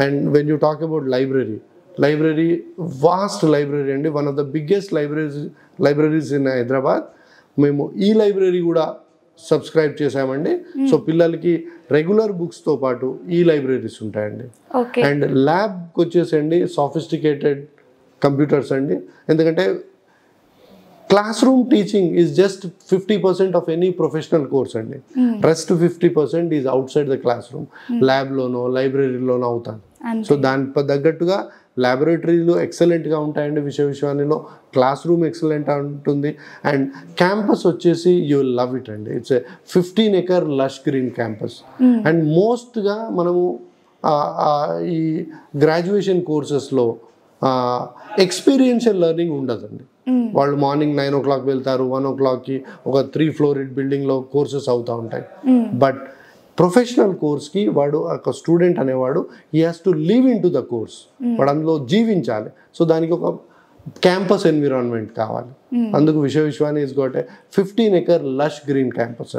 And when you talk about library vast library అండి, one of the biggest libraries in Hyderabad. మేము ఈ library కూడా subscribe చేసామండి. So పిల్లలకి రెగ్యులర్ బుక్స్తో పాటు ఈ లైబ్రరీస్ ఉంటాయండి. అండ్ ల్యాబ్కి వచ్చేసండి సాఫిస్టికేటెడ్ కంప్యూటర్స్ అండి, ఎందుకంటే classroom teaching is just 50% of any professional course అండి. Rest 50% is outside the classroom. ల్యాబ్లోనో లైబ్రరీలోనో అవుతాను. సో దాని తగ్గట్టుగా ల్యాబొరేటరీలు ఎక్సలెంట్గా ఉంటాయండి విశ్వవిద్యాలయంలో. క్లాస్ రూమ్ ఎక్సలెంట్ ఉంటుంది. అండ్ క్యాంపస్ వచ్చేసి యూ విల్ లవ్ ఇట్ అండి. It's 15 acre lush green campus. And మోస్ట్గా మనము ఈ గ్రాడ్యుయేషన్ కోర్సెస్లో ఎక్స్పీరియన్షియల్ లెర్నింగ్ ఉండదండి. వాళ్ళు మార్నింగ్ 9 o'clock వెళ్తారు, 1 o'clockకి ఒక 3-floor బిల్డింగ్లో కోర్సెస్ అవుతూ ఉంటాయి. బట్ ప్రొఫెషనల్ కోర్స్కి వాడు ఒక స్టూడెంట్ అనేవాడు he has to live in to the course. వాడు అందులో జీవించాలి. సో దానికి ఒక క్యాంపస్ ఎన్విరాన్మెంట్ కావాలి. అందుకు విశ్వవిద్యాలయం is got a 15 acre lush green campus.